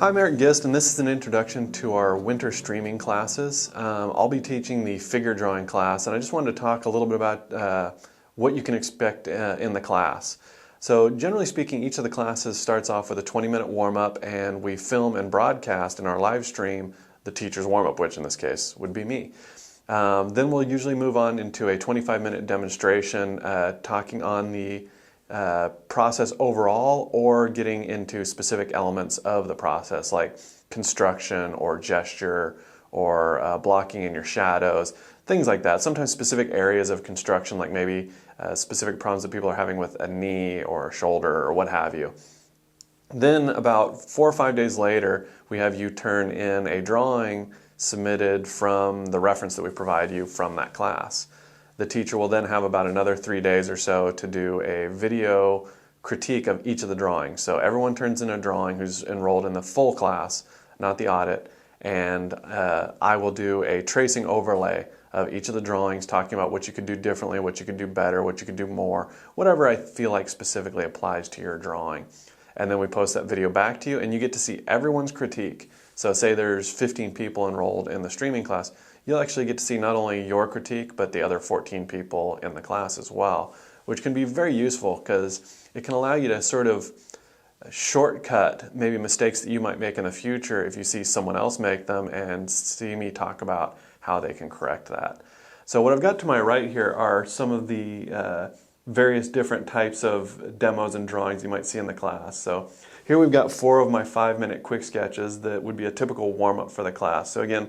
Hi, I'm Erik and this is an introduction to our winter streaming classes. I'll be teaching the figure drawing class, and I just wanted to talk a little bit about what you can expect in the class. So generally speaking, each of the classes starts off with a 20-minute warm-up, and we film and broadcast in our live stream the teacher's warm-up, which in this case would be me. Then we'll usually move on into a 25-minute demonstration talking on the process overall, or getting into specific elements of the process like construction or gesture or blocking in your shadows, things like that. Sometimes specific areas of construction, like maybe specific problems that people are having with a knee or a shoulder or what have you. Then about 4 or 5 days later, we have you turn in a drawing submitted from the reference that we provide you from that class. The teacher will then have about another 3 days or so to do a video critique of each of the drawings. So everyone turns in a drawing who's enrolled in the full class, not the audit, and I will do a tracing overlay of each of the drawings, talking about what you could do differently, what you could do better, what you could do more, whatever I feel like specifically applies to your drawing. And then we post that video back to you, and you get to see everyone's critique. So say there's 15 people enrolled in the streaming class, you'll actually get to see not only your critique, but the other 14 people in the class as well, which can be very useful because it can allow you to sort of shortcut maybe mistakes that you might make in the future if you see someone else make them and see me talk about how they can correct that. So what I've got to my right here are some of the various different types of demos and drawings you might see in the class. So here we've got 4 of my 5-minute quick sketches that would be a typical warm-up for the class. So again,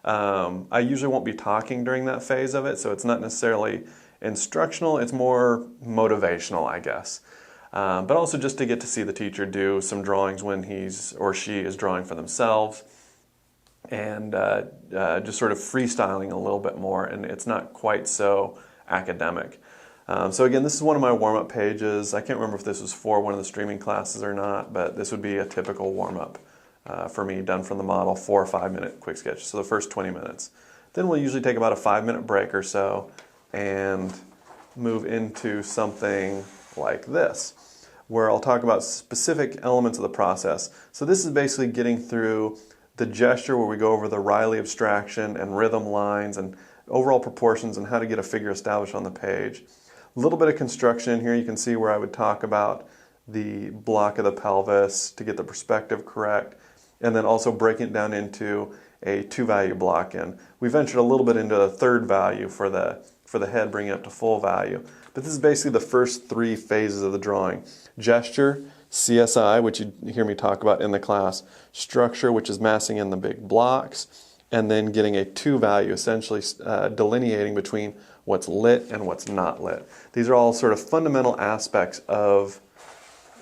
I usually won't be talking during that phase of it, so it's not necessarily instructional, it's more motivational, I guess. But also just to get to see the teacher do some drawings when he's or she is drawing for themselves, and just sort of freestyling a little bit more, and it's not quite so academic. So again, this is one of my warm-up pages. I can't remember if this was for one of the streaming classes or not, but this would be a typical warm-up for me, done from the model, 4 or 5-minute quick sketches, so the first 20 minutes. Then we'll usually take about a 5-minute break or so and move into something like this, where I'll talk about specific elements of the process. So this is basically getting through the gesture, where we go over the Riley abstraction and rhythm lines and overall proportions and how to get a figure established on the page. A little bit of construction in here. You can see where I would talk about the block of the pelvis to get the perspective correct, and then also breaking it down into a 2-value block in. We ventured a little bit into a 3rd value for the head, bringing it up to full value. But this is basically the first 3 phases of the drawing. Gesture, CSI, which you hear me talk about in the class. Structure, which is massing in the big blocks. And then getting a 2-value, essentially delineating between what's lit and what's not lit. These are all sort of fundamental aspects of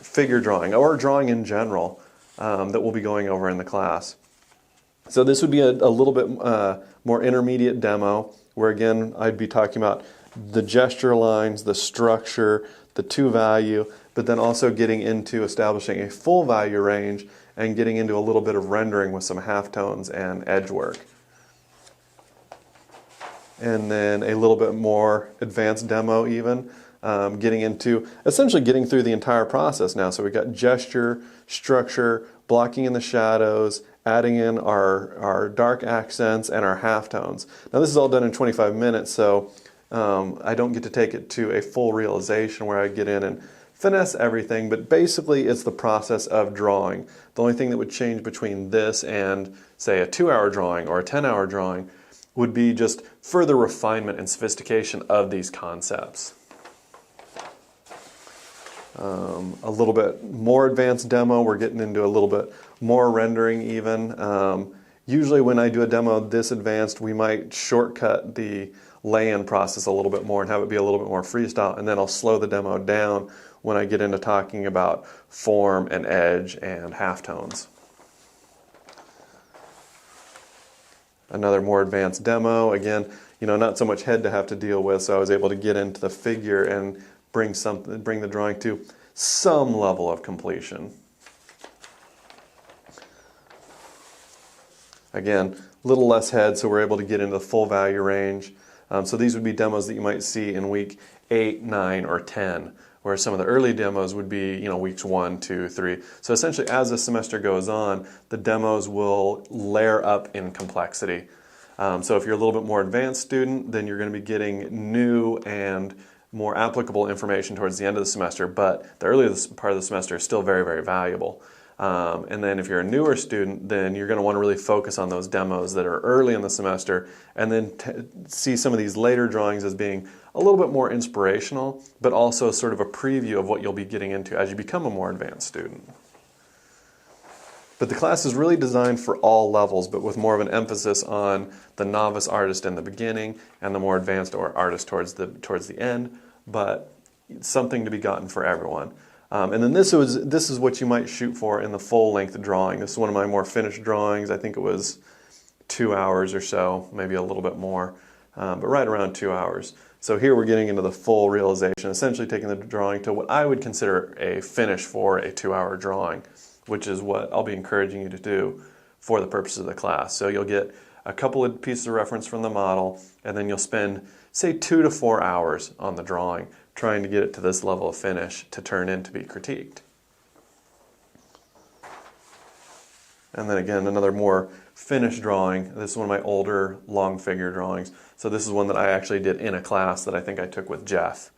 figure drawing, or drawing in general, that we'll be going over in the class. So this would be a little bit more intermediate demo, where again I'd be talking about the gesture lines, the structure, the 2-value, but then also getting into establishing a full value range and getting into a little bit of rendering with some halftones and edge work. And then a little bit more advanced demo even, getting into essentially getting through the entire process now. So we've got gesture, structure, blocking in the shadows, adding in our dark accents and our halftones. Now this is all done in 25 minutes, so I don't get to take it to a full realization where I get in and finesse everything, but basically it's the process of drawing. The only thing that would change between this and, say, a 2-hour drawing or a 10-hour drawing would be just further refinement and sophistication of these concepts. A little bit more advanced demo, we're getting into a little bit more rendering even. Usually when I do a demo this advanced, we might shortcut the lay-in process a little bit more and have it be a little bit more freestyle, and then I'll slow the demo down when I get into talking about form and edge and halftones. Another more advanced demo, again, not so much head to have to deal with, so I was able to get into the figure and bring the drawing to some level of completion. Again, a little less head, so we're able to get into the full value range. So these would be demos that you might see in week 8, 9, or 10, whereas some of the early demos would be, weeks 1, 2, 3. So essentially, as the semester goes on, the demos will layer up in complexity. So if you're a little bit more advanced student, then you're going to be getting new and more applicable information towards the end of the semester, but the earlier part of the semester is still very, very valuable. And then if you're a newer student, then you're going to want to really focus on those demos that are early in the semester, and then see some of these later drawings as being a little bit more inspirational, but also sort of a preview of what you'll be getting into as you become a more advanced student. But the class is really designed for all levels, but with more of an emphasis on the novice artist in the beginning and the more advanced artist towards the end, but something to be gotten for everyone. And then this is what you might shoot for in the full-length drawing. This is one of my more finished drawings. I think it was 2 hours or so, maybe a little bit more, but right around 2 hours. So here we're getting into the full realization, essentially taking the drawing to what I would consider a finish for a 2-hour drawing, which is what I'll be encouraging you to do for the purposes of the class. So you'll get a couple of pieces of reference from the model, and then you'll spend, say, 2 to 4 hours on the drawing, trying to get it to this level of finish to turn in to be critiqued. And then again, another more finished drawing. This is one of my older long figure drawings. So this is one that I actually did in a class that I think I took with Jeff.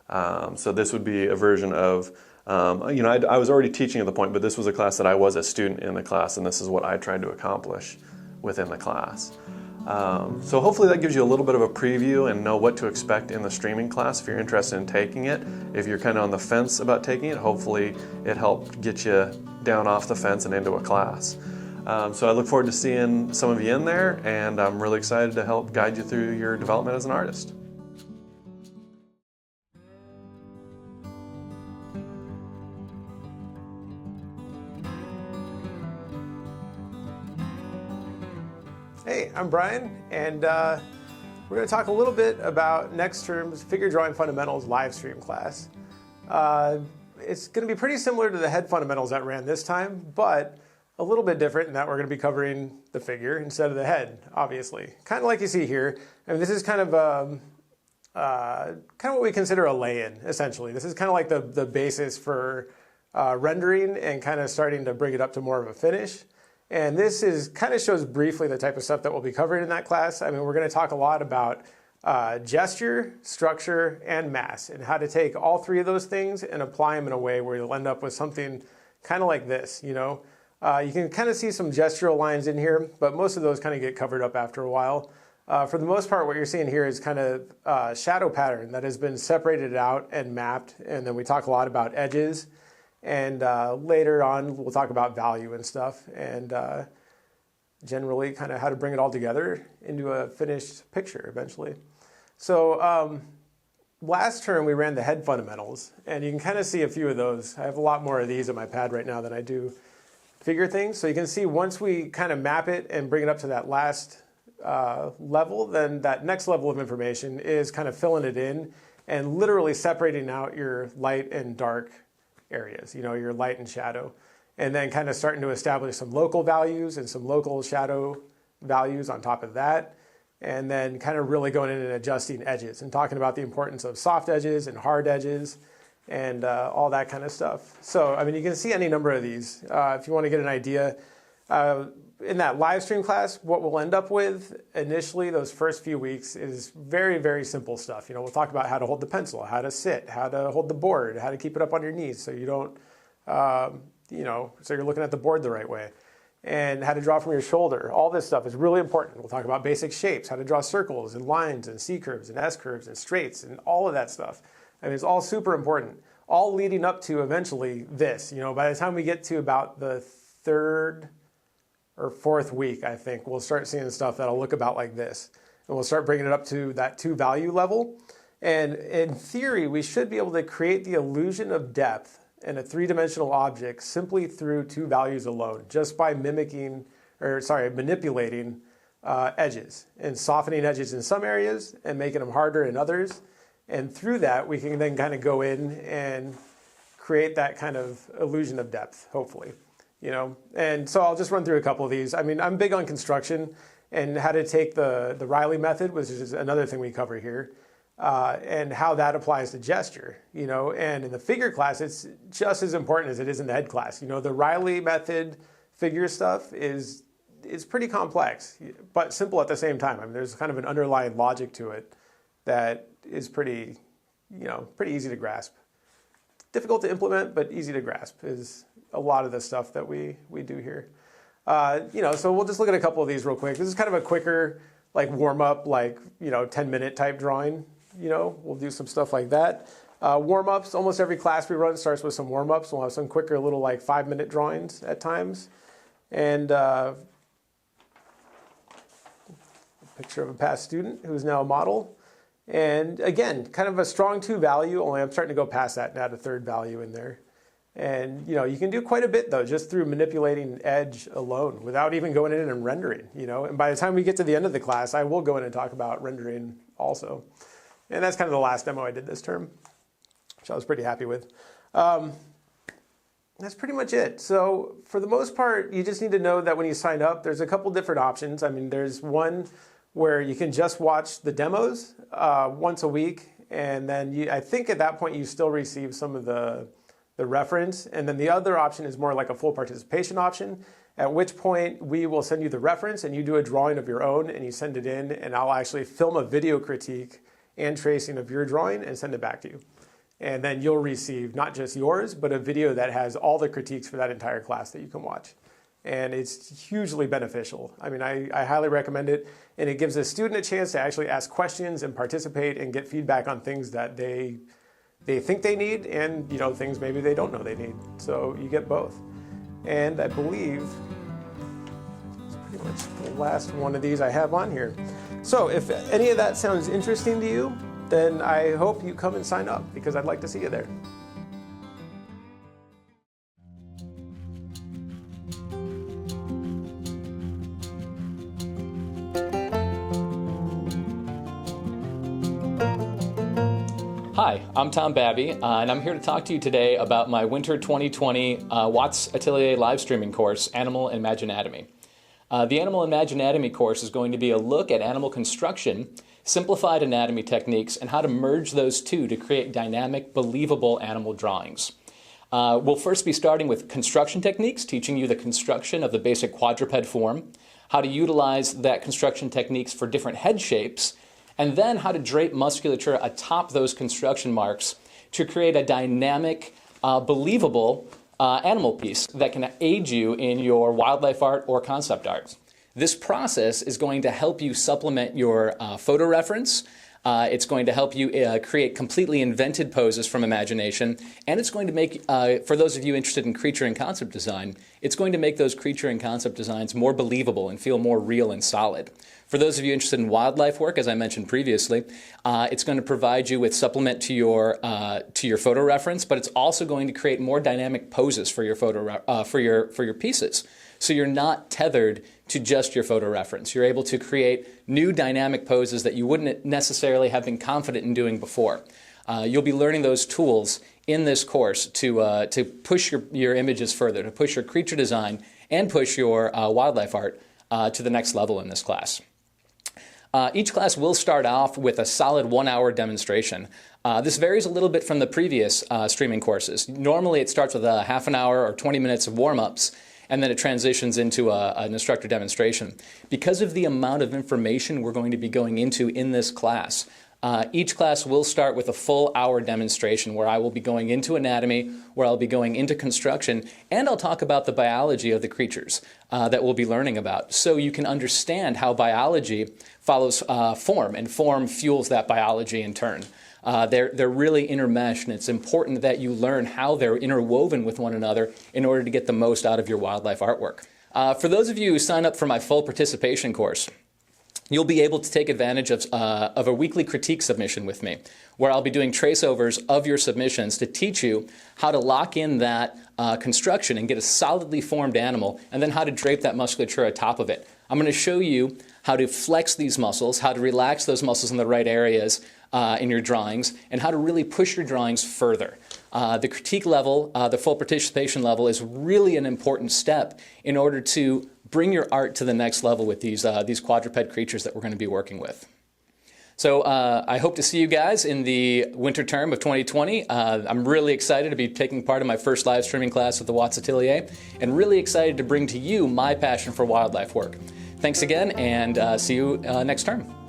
So this would be a version of, I was already teaching at the point, but this was a class that I was a student in the class, and this is what I tried to accomplish within the class. So hopefully that gives you a little bit of a preview and know what to expect in the streaming class if you're interested in taking it. If you're kind of on the fence about taking it, hopefully it helped get you down off the fence and into a class. So I look forward to seeing some of you in there, and I'm really excited to help guide you through your development as an artist. Hey, I'm Brian, and we're going to talk a little bit about next term's Figure Drawing Fundamentals live stream class. It's going to be pretty similar to the head fundamentals that ran this time, but a little bit different in that we're going to be covering the figure instead of the head, obviously. Kind of like you see here. I mean, this is kind of what we consider a lay-in, essentially. This is kind of like the basis for rendering and kind of starting to bring it up to more of a finish. And this kind of shows briefly the type of stuff that we'll be covering in that class. I mean, we're going to talk a lot about gesture, structure, and mass, and how to take all three of those things and apply them in a way where you'll end up with something kind of like this, You can kind of see some gestural lines in here, but most of those kind of get covered up after a while. For the most part, what you're seeing here is kind of shadow pattern that has been separated out and mapped, and then we talk a lot about edges. And later on, we'll talk about value and stuff, and generally kind of how to bring it all together into a finished picture eventually. So last term, we ran the head fundamentals, and you can kind of see a few of those. I have a lot more of these on my pad right now than I do figure things. So you can see once we kind of map it and bring it up to that last level, then that next level of information is kind of filling it in and literally separating out your light and dark areas, your light and shadow, and then kind of starting to establish some local values and some local shadow values on top of that, and then kind of really going in and adjusting edges and talking about the importance of soft edges and hard edges and all that kind of stuff. So, I mean, you can see any number of these. If you want to get an idea, in that live stream class, what we'll end up with initially those first few weeks is very, very simple stuff. We'll talk about how to hold the pencil, how to sit, how to hold the board, how to keep it up on your knees so you don't, so you're looking at the board the right way, and how to draw from your shoulder. All this stuff is really important. We'll talk about basic shapes, how to draw circles and lines and C curves and S curves and straights and all of that stuff. I mean, it's all super important, all leading up to eventually this. By the time we get to about the third or fourth week, I think, we'll start seeing stuff that'll look about like this. And we'll start bringing it up to that 2 value level. And in theory, we should be able to create the illusion of depth in a 3-dimensional object simply through 2 values alone, just by manipulating edges and softening edges in some areas and making them harder in others. And through that, we can then kind of go in and create that kind of illusion of depth, hopefully. And so I'll just run through a couple of these. I mean, I'm big on construction and how to take the Riley method, which is another thing we cover here, and how that applies to gesture, you know. And in the figure class, it's just as important as it is in the head class. You know, the Riley method figure stuff is pretty complex, but simple at the same time. I mean, there's kind of an underlying logic to it that is pretty, you know, pretty easy to grasp. Difficult to implement, but easy to grasp is a lot of the stuff that we do here. You know, so we'll just look at a couple of these real quick. This is kind of a quicker, like warm up, like, you know, 10-minute type drawing. You know, we'll do some stuff like that. Warm-ups, almost every class we run starts with some warm-ups. We'll have some quicker little like 5-minute drawings at times. And a picture of a past student who's now a model. And again, kind of a strong 2 value, only I'm starting to go past that and add a 3rd value in there. And you know, you can do quite a bit though, just through manipulating edge alone without even going in and rendering, you know. And by the time we get to the end of the class, I will go in and talk about rendering also. And that's kind of the last demo I did this term, which I was pretty happy with. That's pretty much it. So for the most part, you just need to know that when you sign up, there's a couple different options. I mean, there's one where you can just watch the demos once a week. And then I think at that point, you still receive some of the reference. And then the other option is more like a full participation option, at which point we will send you the reference and you do a drawing of your own and you send it in, and I'll actually film a video critique and tracing of your drawing and send it back to you. And then you'll receive not just yours, but a video that has all the critiques for that entire class that you can watch. And it's hugely beneficial. I mean, I highly recommend it. And it gives a student a chance to actually ask questions and participate and get feedback on things that they think they need, and you know, things maybe they don't know they need. So you get both. And I believe it's pretty much the last one of these I have on here. So if any of that sounds interesting to you, then I hope you come and sign up, because I'd like to see you there. Hi, I'm Tom Babby, and I'm here to talk to you today about my Winter 2020 Watts Atelier live streaming course, Animal Imaginatomy. The Animal Imaginatomy course is going to be a look at animal construction, simplified anatomy techniques, and how to merge those two to create dynamic, believable animal drawings. We'll first be starting with construction techniques, teaching you the construction of the basic quadruped form, how to utilize that construction techniques for different head shapes, and then how to drape musculature atop those construction marks to create a dynamic, believable animal piece that can aid you in your wildlife art or concept art. This process is going to help you supplement your photo reference. It's going to help you create completely invented poses from imagination, and it's going to make, for those of you interested in creature and concept design, it's going to make those creature and concept designs more believable and feel more real and solid. For those of you interested in wildlife work, as I mentioned previously, it's going to provide you with supplement to your photo reference, but it's also going to create more dynamic poses for your for your pieces. So you're not tethered to just your photo reference. You're able to create new dynamic poses that you wouldn't necessarily have been confident in doing before. You'll be learning those tools in this course to push your images further, to push your creature design and push your wildlife art to the next level in this class. Each class will start off with a solid 1-hour demonstration. This varies a little bit from the previous streaming courses. Normally it starts with a half an hour or 20 minutes of warm-ups, and then it transitions into an instructor demonstration. Because of the amount of information we're going to be going into in this class, each class will start with a full hour demonstration where I will be going into anatomy, where I'll be going into construction, and I'll talk about the biology of the creatures that we'll be learning about, so you can understand how biology follows form, and form fuels that biology in turn. They're really intermeshed, and it's important that you learn how they're interwoven with one another in order to get the most out of your wildlife artwork. For those of you who sign up for my full participation course, you'll be able to take advantage of a weekly critique submission with me, where I'll be doing traceovers of your submissions to teach you how to lock in that construction and get a solidly formed animal, and then how to drape that musculature atop of it. I'm going to show you how to flex these muscles, how to relax those muscles in the right areas in your drawings, and how to really push your drawings further. The critique level, the full participation level, is really an important step in order to bring your art to the next level with these quadruped creatures that we're going to be working with. So I hope to see you guys in the winter term of 2020. I'm really excited to be taking part in my first live streaming class with the Watts Atelier, and really excited to bring to you my passion for wildlife work. Thanks again, and see you next term.